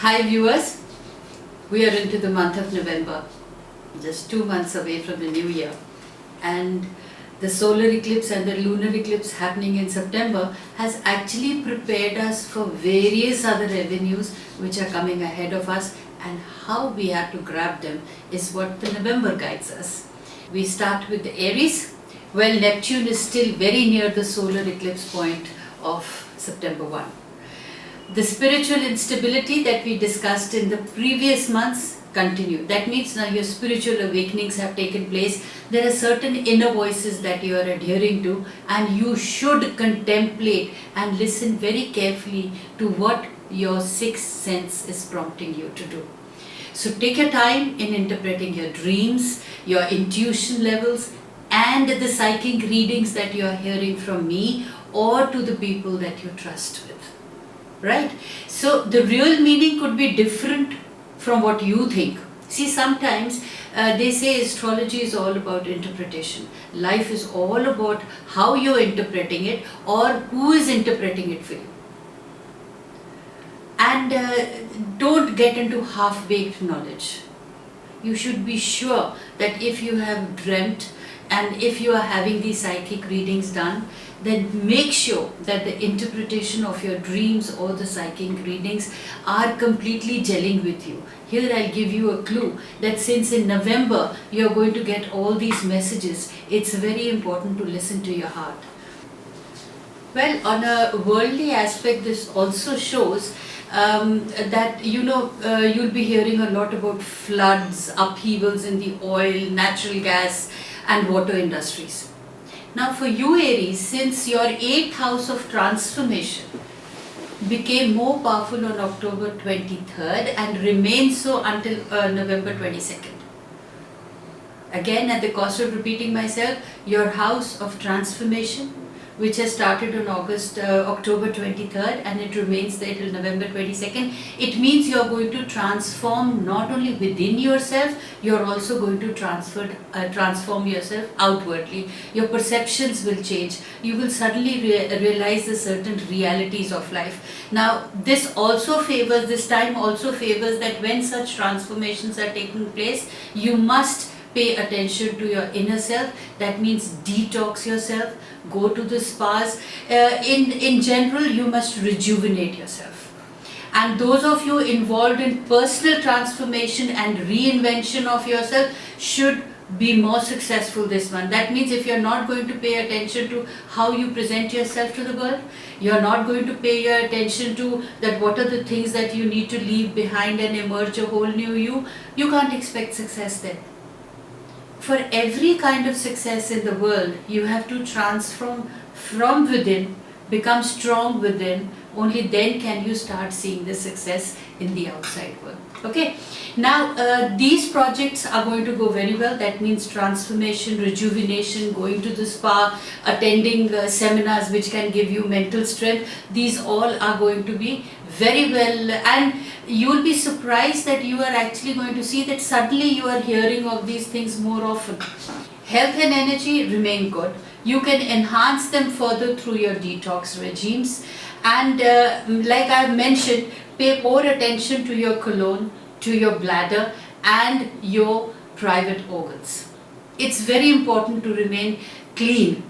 Hi viewers, we are into the month of November, just 2 months away from the new year, and the solar eclipse and the lunar eclipse happening in September has actually prepared us for various other avenues which are coming ahead of us, and how we have to grab them is what the November guides us. We start with the Aries. Well, Neptune is still very near the solar eclipse point of September 1. The spiritual instability that we discussed in the previous months continue. That means now your spiritual awakenings have taken place. There are certain inner voices that you are adhering to, and you should contemplate and listen very carefully to what your sixth sense is prompting you to do. So take your time in interpreting your dreams, your intuition levels, and the psychic readings that you are hearing from me or to the people that you trust with. Right? So the real meaning could be different from what you think. See, sometimes they say astrology is all about interpretation. Life is all about how you're interpreting it or who is interpreting it for you. And don't get into half-baked knowledge. You should be sure that if you have dreamt and if you are having these psychic readings done, then make sure that the interpretation of your dreams or the psychic readings are completely gelling with you. Here I'll give you a clue that since in November you're going to get all these messages, it's very important to listen to your heart. Well, on a worldly aspect, this also shows that you'll be hearing a lot about floods, upheavals in the oil, natural gas and water industries. Now for you Aries, since your 8th house of transformation became more powerful on October 23rd and remains so until November 22nd. Again, at the cost of repeating myself, your house of transformation, which has started on October 23rd and it remains there till November 22nd. It means you're going to transform not only within yourself, you're also going to transform yourself outwardly. Your perceptions will change. You will suddenly realize the certain realities of life. Now, this time also favors that when such transformations are taking place, you must pay attention to your inner self. That means detox yourself, go to the spas. In general, you must rejuvenate yourself. And those of you involved in personal transformation and reinvention of yourself should be more successful this month. That means if you're not going to pay attention to how you present yourself to the world, you're not going to pay your attention to that what are the things that you need to leave behind and emerge a whole new you, you can't expect success then. For every kind of success in the world, you have to transform from within, become strong within. Only then can you start seeing the success in the outside world. Okay, now these projects are going to go very well. That means transformation, rejuvenation, going to the spa, attending seminars which can give you mental strength. These all are going to be very well, and you'll be surprised that you are actually going to see that suddenly you are hearing of these things more often. Health and energy remain good. You can enhance them further through your detox regimes, and like I've mentioned, pay more attention to your colon, to your bladder and your private organs. It's very important to remain clean,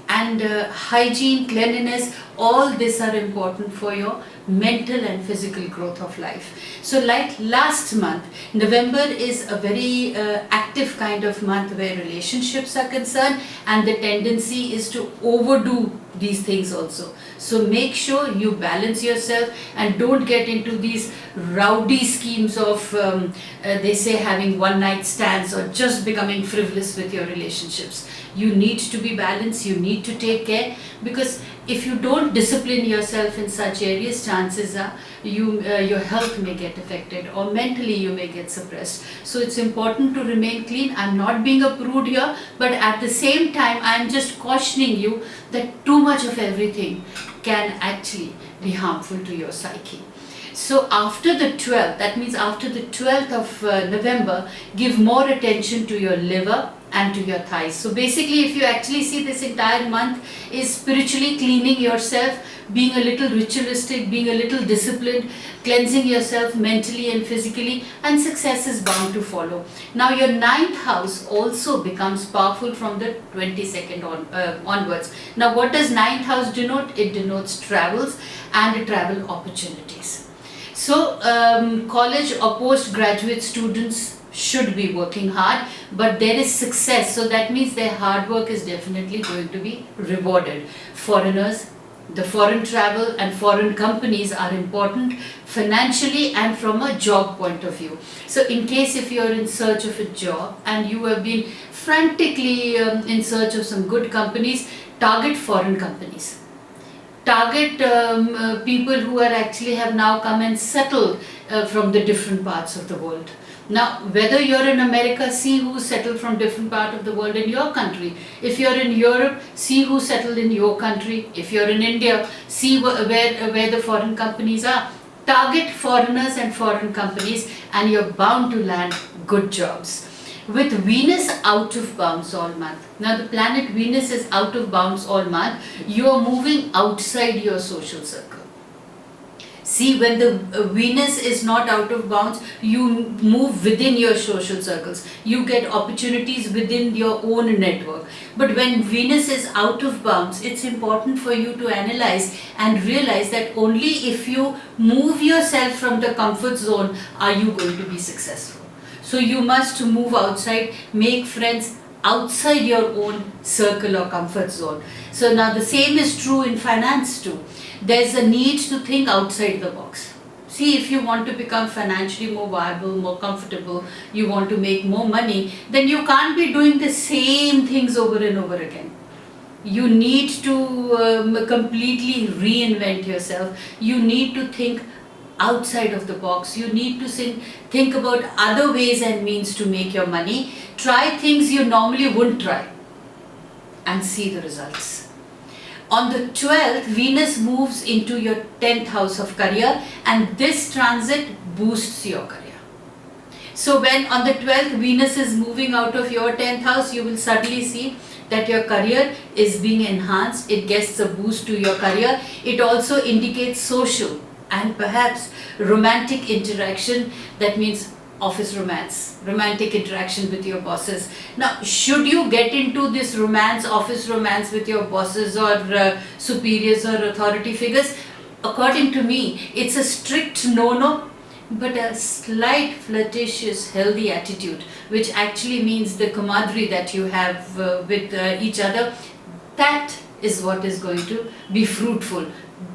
and hygiene, cleanliness, all this are important for your mental and physical growth of life. So like last month, November is a very active kind of month where relationships are concerned, and the tendency is to overdo these things also. So make sure you balance yourself and don't get into these rowdy schemes of they say having one night stands or just becoming frivolous with your relationships. You need to be balanced, you need to take care, because if you don't discipline yourself in such areas, chances are your health may get affected or mentally you may get suppressed. So it's important to remain clean. I'm not being a prude here, but at the same time I'm just cautioning you that too much of everything can actually be harmful to your psyche. So after the 12th, that means after the 12th of November, give more attention to your liver and to your thighs. So basically, if you actually see, this entire month is spiritually cleaning yourself, being a little ritualistic, being a little disciplined, cleansing yourself mentally and physically, and success is bound to follow. Now your ninth house also becomes powerful from the 22nd onwards. Now what does ninth house denote? It denotes travels and travel opportunities. So college or postgraduate students should be working hard, but there is success, so that means their hard work is definitely going to be rewarded. Foreigners, the foreign travel and foreign companies are important financially and from a job point of view. So in case if you are in search of a job and you have been frantically in search of some good companies, target foreign companies. Target people who are actually have now come and settled from the different parts of the world. Now, whether you're in America, see who settled from different part of the world in your country. If you're in Europe, see who settled in your country. If you're in India, see where the foreign companies are. Target foreigners and foreign companies, and you're bound to land good jobs. With Venus out of bounds all month. Now the planet Venus is out of bounds all month. You are moving outside your social circle. See, when the Venus is not out of bounds, you move within your social circles. You get opportunities within your own network. But when Venus is out of bounds, it's important for you to analyze and realize that only if you move yourself from the comfort zone are you going to be successful. So you must move outside, make friends outside your own circle or comfort zone. So now the same is true in finance too. There's a need to think outside the box. See, if you want to become financially more viable, more comfortable, you want to make more money, then you can't be doing the same things over and over again. You need to completely reinvent yourself. You need to think outside of the box. You need to think about other ways and means to make your money. Try things you normally wouldn't try and see the results. On the 12th, Venus moves into your 10th house of career, and this transit boosts your career. So when on the 12th Venus is moving out of your 10th house, you will suddenly see that your career is being enhanced. It gets a boost to your career. It also indicates social and perhaps romantic interaction. That means office romance, romantic interaction with your bosses. Now, should you get into this romance, office romance with your bosses or superiors or authority figures? According to me, it's a strict no-no, but a slight flirtatious, healthy attitude, which actually means the camaraderie that you have with each other, that is what is going to be fruitful.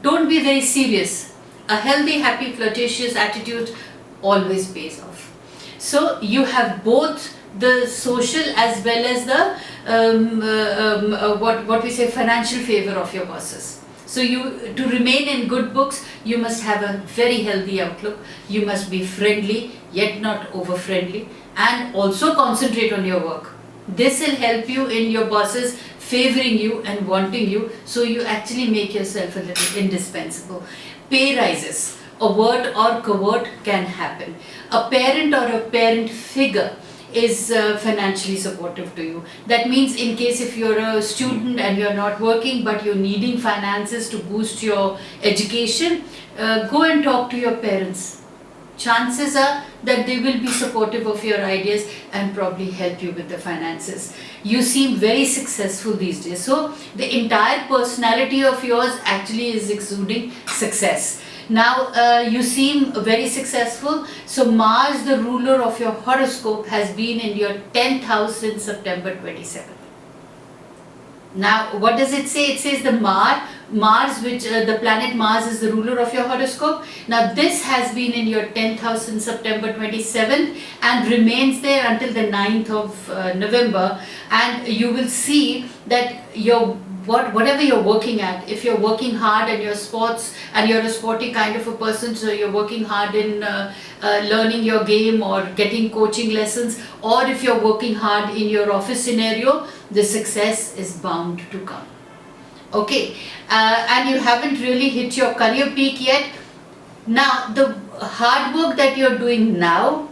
Don't be very serious. A healthy, happy, flirtatious attitude always pays off. So you have both the social as well as the what we say financial favor of your bosses. So to remain in good books, you must have a very healthy outlook. You must be friendly yet not over friendly, and also concentrate on your work. This will help you in your bosses favoring you and wanting you, so you actually make yourself a little indispensable. Pay rises, overt or covert, can happen. A parent or a parent figure is financially supportive to you. That means in case if you're a student and you're not working but you're needing finances to boost your education, go and talk to your parents. Chances are that they will be supportive of your ideas and probably help you with the finances. You seem very successful these days. So the entire personality of yours actually is exuding success. Now you seem very successful. So Mars, the ruler of your horoscope, has been in your 10th house since September 27th. Now what does it say? It says the Mars, which the planet Mars is the ruler of your horoscope. Now this has been in your 10th house since September 27th and remains there until the 9th of November. And you will see that whatever you're working at, if you're working hard and you're sports and you're a sporty kind of a person, so you're working hard in learning your game or getting coaching lessons, or if you're working hard in your office scenario, the success is bound to come. Okay, and you haven't really hit your career peak yet. Now the hard work that you're doing now,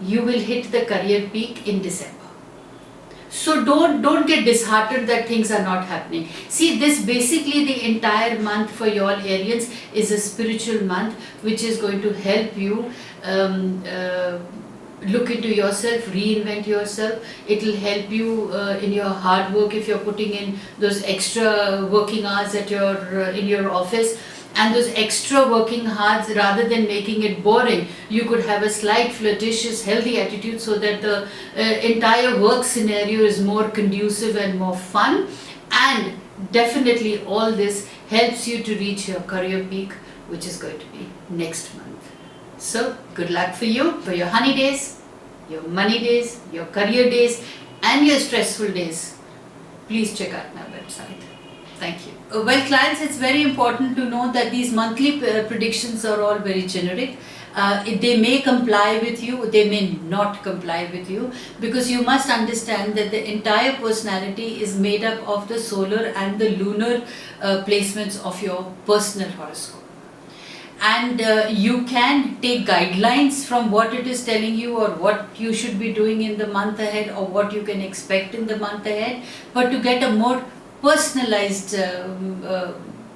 you will hit the career peak in December. So don't get disheartened that things are not happening. See, this basically the entire month for you all Arians is a spiritual month which is going to help you look into yourself, reinvent yourself. It will help you in your hard work if you're putting in those extra working hours at your in your office. And those extra working hours, rather than making it boring, you could have a slight flirtatious healthy attitude so that the entire work scenario is more conducive and more fun. And definitely all this helps you to reach your career peak, which is going to be next month. So good luck for you for your honey days, your money days, your career days, and your stressful days. Please check out my website. Thank you. Well, clients, it's very important to know that these monthly predictions are all very generic. They may comply with you, they may not comply with you, because you must understand that the entire personality is made up of the solar and the lunar placements of your personal horoscope. And you can take guidelines from what it is telling you, or what you should be doing in the month ahead, or what you can expect in the month ahead. But to get a more personalized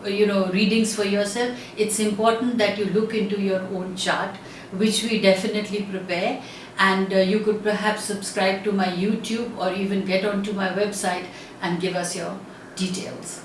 readings for yourself, it's important that you look into your own chart, which we definitely prepare. And you could perhaps subscribe to my YouTube, or even get onto my website and give us your details.